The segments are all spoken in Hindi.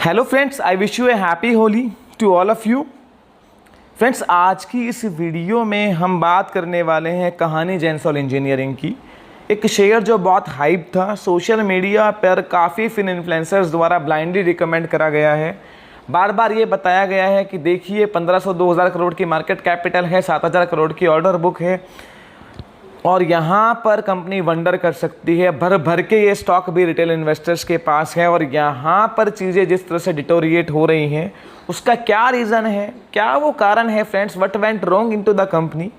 Hello friends, I wish you a happy Holi to all of you. Friends, आज की इस वीडियो में हम बात करने वाले हैं कहानी जेंसोल इंजीनियरिंग की। एक शेयर जो बहुत हाइप था, सोशल मीडिया पर काफ़ी फिन इन्फ्लुएंसर्स द्वारा ब्लाइंडली रिकमेंड करा गया है। बार बार ये बताया गया है कि देखिए 1500-2000 करोड़ की मार्केट कैपिटल है, 7000 करोड़ की ऑर्डर बुक है और यहाँ पर कंपनी वंडर कर सकती है। भर भर के ये स्टॉक भी रिटेल इन्वेस्टर्स के पास है और यहाँ पर चीज़ें जिस तरह से डिटोरिएट हो रही हैं उसका क्या रीज़न है, क्या वो कारण है friends, what went wrong into the company,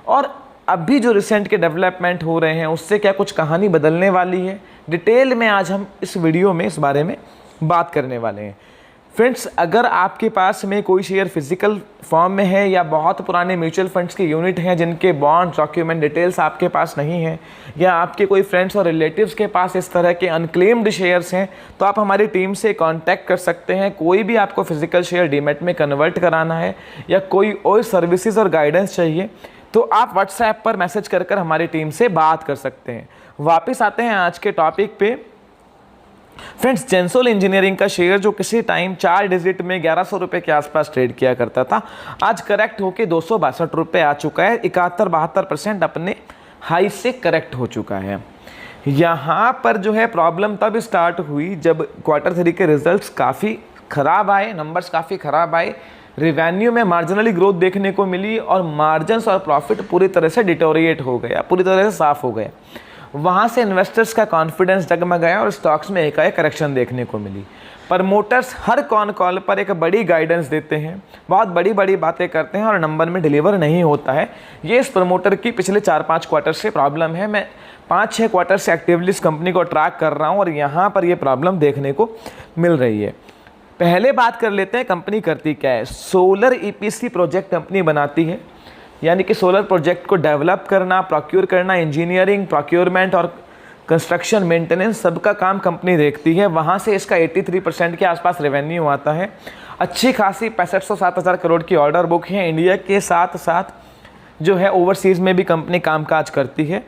और अभी जो रिसेंट के डेवलपमेंट हो रहे हैं उससे क्या कुछ कहानी बदलने वाली है। डिटेल में आज हम इस वीडियो में इस बारे में बात करने वाले हैं। फ्रेंड्स, अगर आपके पास में कोई शेयर फिजिकल फॉर्म में है या बहुत पुराने म्यूचुअल फंड्स के यूनिट हैं जिनके बॉन्ड डॉक्यूमेंट डिटेल्स आपके पास नहीं है, या आपके कोई फ्रेंड्स और रिलेटिव्स के पास इस तरह के अनक्लेम्ड शेयर्स हैं, तो आप हमारी टीम से कांटेक्ट कर सकते हैं। कोई भी आपको फिजिकल शेयर डीमैट में कन्वर्ट कराना है या कोई और सर्विसेज और गाइडेंस चाहिए तो आप व्हाट्सएप पर मैसेज कर हमारी टीम से बात कर सकते हैं। वापस आते हैं आज के टॉपिक पे। फ्रेंड्स, जेंसोल इंजीनियरिंग का शेयर जो किसी टाइम 4 डिजिट में 1100 रुपये के आसपास ट्रेड किया करता था, आज करेक्ट होके 262 रुपये आ चुका है। 71-72% अपने हाई से करेक्ट हो चुका है। यहाँ पर जो है प्रॉब्लम तब स्टार्ट हुई जब Q3 के रिजल्ट्स काफ़ी ख़राब आए, नंबर्स काफ़ी ख़राब आए, रिवेन्यू में मार्जिनली ग्रोथ देखने को मिली और मार्जिन्स और प्रॉफिट पूरी तरह से डिटोरिएट हो गया, पूरी तरह से साफ़ हो गया। वहाँ से इन्वेस्टर्स का कॉन्फिडेंस डगमगाया और स्टॉक्स में एकाएक करेक्शन देखने को मिली। प्रमोटर्स हर कॉल पर एक बड़ी गाइडेंस देते हैं, बहुत बड़ी बड़ी बातें करते हैं और नंबर में डिलीवर नहीं होता है। ये इस प्रमोटर की पिछले 4-5 क्वार्टर से प्रॉब्लम है। मैं 5-6 क्वार्टर से एक्टिवली इस कंपनी को ट्रैक कर रहा हूँ और यहाँ पर ये प्रॉब्लम देखने को मिल रही है। पहले बात कर लेते हैं कंपनी करती क्या है। सोलर EPC प्रोजेक्ट कंपनी बनाती है, यानी कि सोलर प्रोजेक्ट को डेवलप करना, प्रोक्योर करना, इंजीनियरिंग, प्रोक्योरमेंट और कंस्ट्रक्शन, मेंटेनेंस सबका काम कंपनी देखती है। वहाँ से इसका 83% के आसपास रेवेन्यू आता है। अच्छी खासी 6500-7000 करोड़ की ऑर्डर बुक है। इंडिया के साथ साथ जो है ओवरसीज़ में भी कंपनी कामकाज करती है।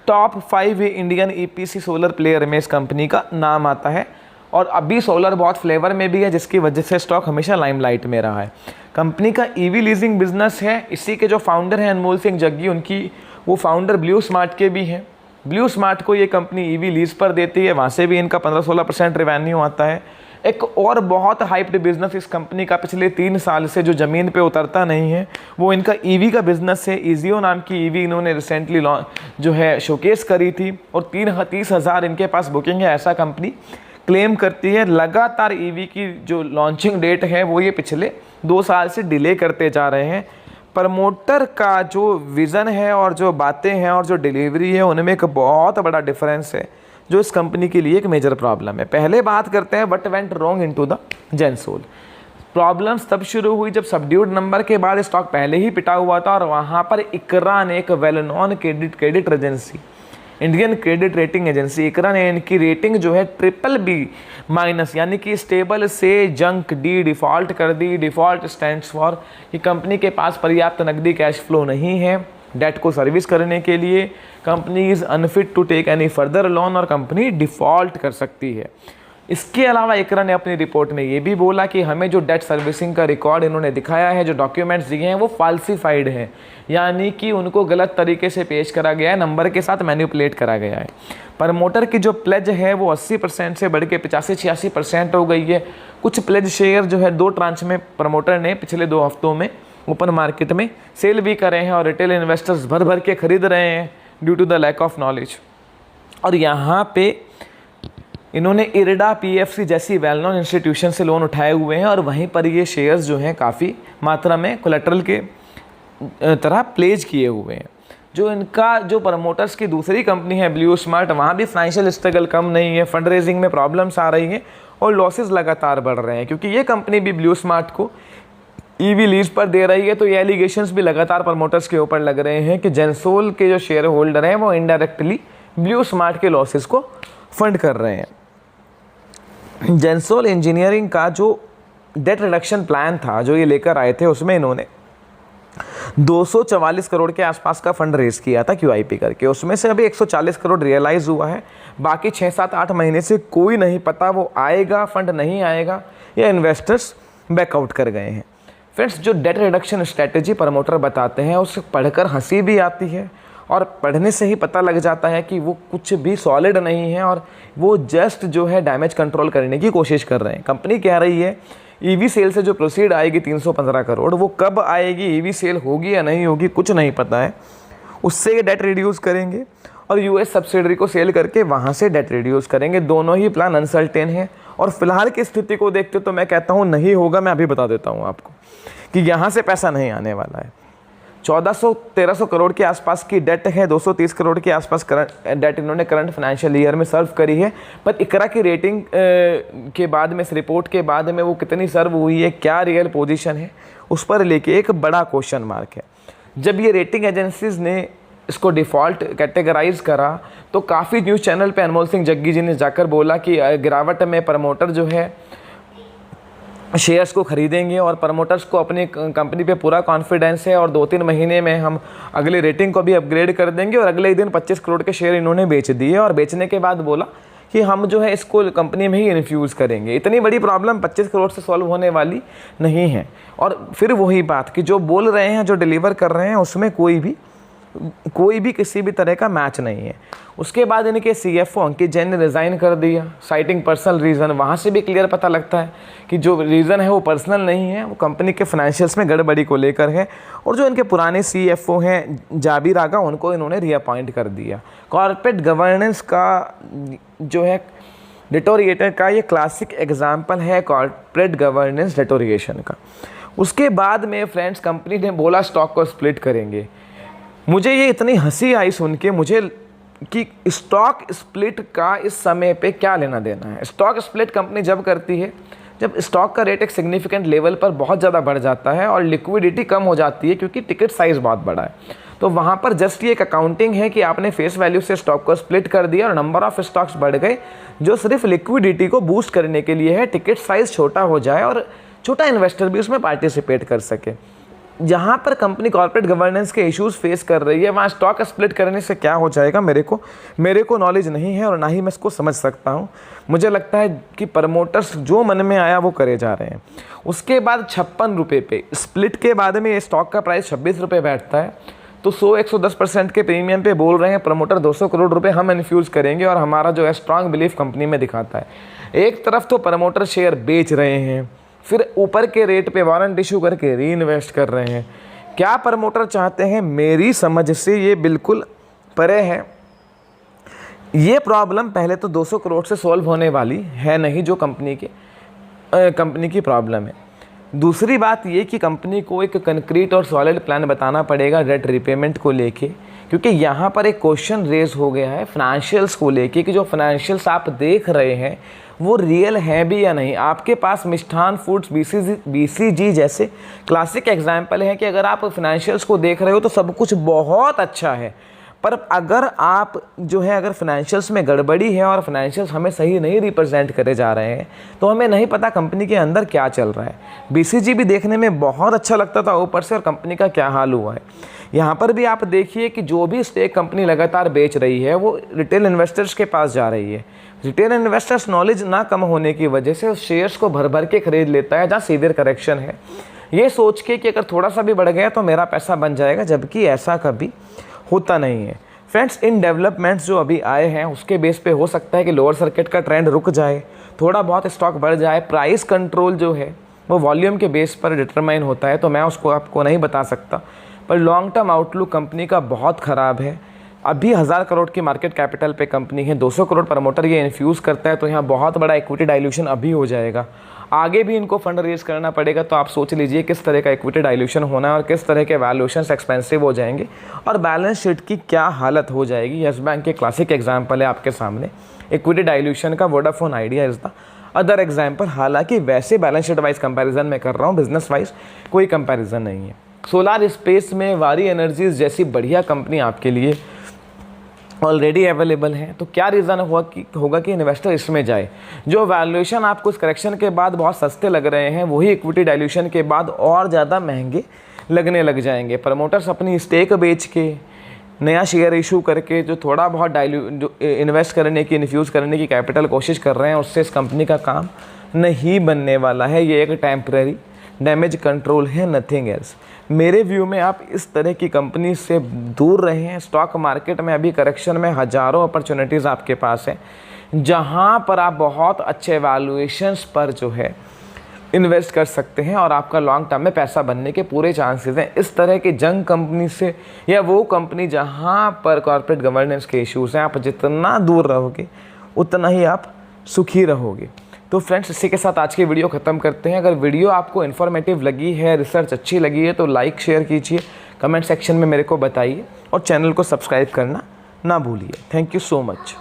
Top 5 Indian EPC solar player में इस कंपनी का नाम आता है और अभी सोलर बहुत फ्लेवर में भी है जिसकी वजह से स्टॉक हमेशा लाइमलाइट में रहा है। कंपनी का EV लीजिंग बिजनेस है। इसी के जो फाउंडर हैं अनमोल सिंह जग्गी, उनकी वो फाउंडर ब्लू स्मार्ट के भी हैं। ब्लू स्मार्ट को ये कंपनी EV लीज पर देती है, वहाँ से भी इनका 15-16% रेवेन्यू आता है। एक और बहुत हाइप्ड बिजनेस इस कंपनी का पिछले 3 साल से जो ज़मीन पे उतरता नहीं है वो इनका EV का बिजनेस है। इजियो नाम की EV इन्होंने रिसेंटली जो है शोकेस करी थी और 30,000 इनके पास बुकिंग है, ऐसा कंपनी क्लेम करती है। लगातार EV की जो लॉन्चिंग डेट है वो ये पिछले 2 साल से डिले करते जा रहे हैं। प्रमोटर का जो विज़न है और जो बातें हैं और जो डिलीवरी है उनमें एक बहुत बड़ा डिफरेंस है जो इस कंपनी के लिए एक मेजर प्रॉब्लम है। पहले बात करते हैं what went wrong into the Gensol. Problems तब शुरू हुई जब सबड्यूड नंबर के बाद स्टॉक पहले ही पिटा हुआ था और वहाँ पर इकरा ने, एक well known credit agency, Indian credit rating agency ICRA ने इनकी रेटिंग जो है BBB- यानी कि स्टेबल से जंक D डिफ़ॉल्ट कर दी। डिफ़ॉल्ट स्टैंड्स फॉर कि कंपनी के पास पर्याप्त नकदी कैश फ्लो नहीं है डेट को सर्विस करने के लिए, company is unfit to take any further loan और कंपनी डिफ़ॉल्ट कर सकती है। इसके अलावा इकरा ने अपनी रिपोर्ट में ये भी बोला कि हमें जो डेट सर्विसिंग का रिकॉर्ड इन्होंने दिखाया है, जो डॉक्यूमेंट्स दिए हैं वो फाल्सीफाइड हैं, यानी कि उनको गलत तरीके से पेश करा गया है, नंबर के साथ मैनिपुलेट करा गया है। प्रमोटर की जो प्लेज है वो 80% से बढ़ के 85-86% हो गई है। कुछ प्लेज शेयर जो है 2 ट्रांच में प्रमोटर ने पिछले 2 हफ्तों में ओपन मार्केट में सेल भी करे हैं और रिटेल इन्वेस्टर्स भर भर के खरीद रहे हैं due to the lack of knowledge. और यहाँ पे इन्होंने IRDA PFC जैसी वेल नोन इंस्टीट्यूशन से लोन उठाए हुए हैं और वहीं पर ये शेयर्स जो हैं काफ़ी मात्रा में कोलेटरल के तरह प्लेज किए हुए हैं। जो इनका जो प्रमोटर्स की दूसरी कंपनी है ब्लू स्मार्ट, वहाँ भी फाइनेंशियल स्ट्रगल कम नहीं है, फंड रेजिंग में प्रॉब्लम्स आ रही हैं और लॉसेज लगातार बढ़ रहे हैं। क्योंकि ये कंपनी भी ब्लू स्मार्ट को EV लीज पर दे रही है तो ये एलिगेशंस भी लगातार प्रमोटर्स के ऊपर लग रहे हैं कि जेंसोल के जो शेयर होल्डर हैं वो इनडायरेक्टली ब्लू स्मार्ट के लॉसेस को फंड कर रहे हैं। जेंसोल इंजीनियरिंग का जो डेट रिडक्शन प्लान था जो ये लेकर आए थे उसमें इन्होंने 244 करोड़ के आसपास का फंड रेज किया था QIP करके, उसमें से अभी 140 करोड़ रियलाइज़ हुआ है। बाकी 6-7-8 महीने से कोई नहीं पता वो आएगा फंड नहीं आएगा, या इन्वेस्टर्स बैकआउट कर गए हैं। फ्रेंड्स, जो डेट रिडक्शन स्ट्रैटेजी प्रमोटर बताते हैं उसे पढ़कर हंसी भी आती है, और पढ़ने से ही पता लग जाता है कि वो कुछ भी सॉलिड नहीं है और वो जस्ट जो है डैमेज कंट्रोल करने की कोशिश कर रहे हैं। कंपनी कह रही है EV सेल से जो प्रोसीड आएगी 315 करोड़, वो कब आएगी, EV सेल होगी या नहीं होगी कुछ नहीं पता है। उससे ये डेट रिड्यूस करेंगे और US सब्सिडरी को सेल करके वहाँ से डेट रिड्यूस करेंगे। दोनों ही प्लान अनसर्टेन है और फिलहाल की स्थिति को देखते तो मैं कहता हूँ नहीं होगा। मैं अभी बता देता हूँ आपको कि यहाँ से पैसा नहीं आने वाला है। 1400-1300 करोड़ के आसपास की डेट है, 230 करोड़ के आसपास डेट इन्होंने करंट फाइनेंशियल ईयर में सर्व करी है। पर इकरा की रेटिंग के बाद में, इस रिपोर्ट के बाद में वो कितनी सर्व हुई है, क्या रियल पोजीशन है, उस पर लेके एक बड़ा क्वेश्चन मार्क है। जब ये रेटिंग एजेंसीज ने इसको डिफ़ॉल्ट कैटेगराइज करा तो काफ़ी न्यूज़ चैनल पे अनमोल सिंह जग्गी जी ने जाकर बोला कि गिरावट में प्रमोटर जो है शेयर्स को खरीदेंगे और प्रमोटर्स को अपनी कंपनी पे पूरा कॉन्फिडेंस है और 2-3 महीने में हम अगली रेटिंग को भी अपग्रेड कर देंगे। और अगले ही दिन 25 करोड़ के शेयर इन्होंने बेच दिए और बेचने के बाद बोला कि हम जो है इसको कंपनी में ही इन्फ्यूज़ करेंगे। इतनी बड़ी प्रॉब्लम 25 करोड़ से सॉल्व होने वाली नहीं है। और फिर वही बात कि जो बोल रहे हैं, जो डिलीवर कर रहे हैं, उसमें कोई भी किसी भी तरह का मैच नहीं है। उसके बाद इनके CFO अंकित जैन ने रिज़ाइन कर दिया, साइटिंग पर्सनल रीज़न। वहाँ से भी क्लियर पता लगता है कि जो रीज़न है वो पर्सनल नहीं है, वो कंपनी के फाइनेंशियल्स में गड़बड़ी को लेकर है। और जो इनके पुराने CFO हैं जाबिर आगा, उनको इन्होंने रीअपॉइंट कर दिया। कॉर्पोरेट गवर्नेंस का जो है डिटोरिएटर का ये क्लासिक एग्जाम्पल है कॉर्पोरेट गवर्नेंस डिटोरिएशन का। उसके बाद में फ्रेंड्स कंपनी ने बोला स्टॉक को स्प्लिट करेंगे। मुझे ये इतनी हंसी आई सुन के मुझे कि स्टॉक स्प्लिट का इस समय पे क्या लेना देना है। स्टॉक स्प्लिट कंपनी जब करती है जब स्टॉक का रेट एक सिग्निफिकेंट लेवल पर बहुत ज़्यादा बढ़ जाता है और लिक्विडिटी कम हो जाती है क्योंकि टिकट साइज़ बहुत बड़ा है। तो वहाँ पर जस्ट ये एक अकाउंटिंग है कि आपने फेस वैल्यू से स्टॉक को स्प्लिट कर दिया और नंबर ऑफ स्टॉक्स बढ़ गए, जो सिर्फ लिक्विडिटी को बूस्ट करने के लिए है, टिकट साइज़ छोटा हो जाए और छोटा इन्वेस्टर भी उसमें पार्टिसिपेट कर सके। जहाँ पर कंपनी कॉर्पोरेट गवर्नेंस के इश्यूज फेस कर रही है वहाँ स्टॉक स्प्लिट करने से क्या हो जाएगा, मेरे को नॉलेज नहीं है और ना ही मैं इसको समझ सकता हूँ। मुझे लगता है कि प्रमोटर्स जो मन में आया वो करे जा रहे हैं। उसके बाद 56 रुपये पे स्प्लिट के बाद में ये स्टॉक का प्राइस 26 रुपये बैठता है, तो 100-110% के प्रीमियम पे बोल रहे हैं प्रमोटर 200 करोड़ रुपए हम इन्फ्यूज़ करेंगे और हमारा जो है स्ट्रांग बिलीफ कंपनी में दिखाता है। एक तरफ तो प्रमोटर शेयर बेच रहे हैं, फिर ऊपर के रेट पे वारंट इशू करके री इन्वेस्ट कर रहे हैं। क्या प्रमोटर चाहते हैं, मेरी समझ से ये बिल्कुल परे है। ये प्रॉब्लम पहले तो 200 करोड़ से सॉल्व होने वाली है नहीं, जो कंपनी की प्रॉब्लम है। दूसरी बात ये कि कंपनी को एक कंक्रीट और सॉलिड प्लान बताना पड़ेगा डेट रिपेमेंट को लेके, क्योंकि यहाँ पर एक क्वेश्चन रेज हो गया है फाइनेंशियल्स को लेके कि जो फाइनेंशियल्स आप देख रहे हैं वो रियल हैं भी या नहीं। आपके पास मिष्ठान फूड्स, BCG जैसे क्लासिक एग्जाम्पल हैं कि अगर आप फाइनेंशियल्स को देख रहे हो तो सब कुछ बहुत अच्छा है, पर अगर आप जो है अगर फाइनेंशियल्स में गड़बड़ी है और फाइनेंशियल्स हमें सही नहीं रिप्रेजेंट करे जा रहे हैं तो हमें नहीं पता कंपनी के अंदर क्या चल रहा है। BCG भी देखने में बहुत अच्छा लगता था ऊपर से, और कंपनी का क्या हाल हुआ है। यहाँ पर भी आप देखिए कि जो भी स्टेक कंपनी लगातार बेच रही है वो रिटेल इन्वेस्टर्स के पास जा रही है। रिटेल इन्वेस्टर्स नॉलेज ना कम होने की वजह से उस शेयर्स को भर भर के खरीद लेता है जहाँ सीवियर करेक्शन है, ये सोच के कि अगर थोड़ा सा भी बढ़ गया तो मेरा पैसा बन जाएगा, जबकि ऐसा कभी होता नहीं है। फ्रेंड्स, इन डेवलपमेंट्स जो अभी आए हैं उसके बेस पे हो सकता है कि लोअर सर्किट का ट्रेंड रुक जाए, थोड़ा बहुत स्टॉक बढ़ जाए। प्राइस कंट्रोल जो है वो वॉल्यूम के बेस पर डिटरमाइन होता है, तो मैं उसको आपको नहीं बता सकता, पर लॉन्ग टर्म आउटलुक कंपनी का बहुत ख़राब है। अभी 1000 करोड़ की मार्केट कैपिटल पे कंपनी है, 200 करोड़ प्रमोटर ये इन्फ्यूज़ करता है, तो यहाँ बहुत बड़ा इक्विटी डाइल्यूशन अभी हो जाएगा। आगे भी इनको फंड रेज करना पड़ेगा, तो आप सोच लीजिए किस तरह का इक्विटी डाइल्यूशन होना है और किस तरह के वैल्यूएशंस एक्सपेंसिव हो जाएंगे और बैलेंस शीट की क्या हालत हो जाएगी। यस बैंक के क्लासिक एग्जाम्पल है आपके सामने इक्विटी डाइल्यूशन का। Vodafone idea is the other example. हालांकि वैसे बैलेंस शीट वाइज कंपैरिजन में कर रहा हूँ, बिजनेस वाइज कोई कंपैरिजन नहीं है। सोलार स्पेस में वारी एनर्जीज जैसी बढ़िया कंपनी आपके लिए ऑलरेडी अवेलेबल है, तो क्या रीज़न होगा कि इन्वेस्टर इसमें जाए। जो वैल्यूएशन आपको इस करेक्शन के बाद बहुत सस्ते लग रहे हैं वही इक्विटी डाइल्यूशन के बाद और ज़्यादा महंगे लगने लग जाएंगे। प्रमोटर्स अपनी स्टेक बेच के, नया शेयर इशू करके जो थोड़ा बहुत इन्वेस्ट करने की, इन्फ्यूज़ करने की कैपिटल कोशिश कर रहे हैं, उससे इस कंपनी का काम नहीं बनने वाला है। ये एक टेम्परेरी डैमेज कंट्रोल है, नथिंग एल्स। मेरे व्यू में आप इस तरह की कंपनी से दूर रहें। स्टॉक मार्केट में अभी करेक्शन में हज़ारों अपॉर्चुनिटीज़ आपके पास हैं, जहां पर आप बहुत अच्छे वैल्यूएशंस पर जो है इन्वेस्ट कर सकते हैं और आपका लॉन्ग टर्म में पैसा बनने के पूरे चांसेस हैं। इस तरह की जंग कंपनी से, या वो कंपनी जहां पर कॉर्पोरेट गवर्नेंस के इश्यूज़ हैं, आप जितना दूर रहोगे उतना ही आप सुखी रहोगे। तो फ्रेंड्स, इसी के साथ आज की वीडियो ख़त्म करते हैं। अगर वीडियो आपको इन्फॉर्मेटिव लगी है, रिसर्च अच्छी लगी है, तो लाइक शेयर कीजिए, कमेंट सेक्शन में मेरे को बताइए और चैनल को सब्सक्राइब करना ना भूलिए। Thank you so much.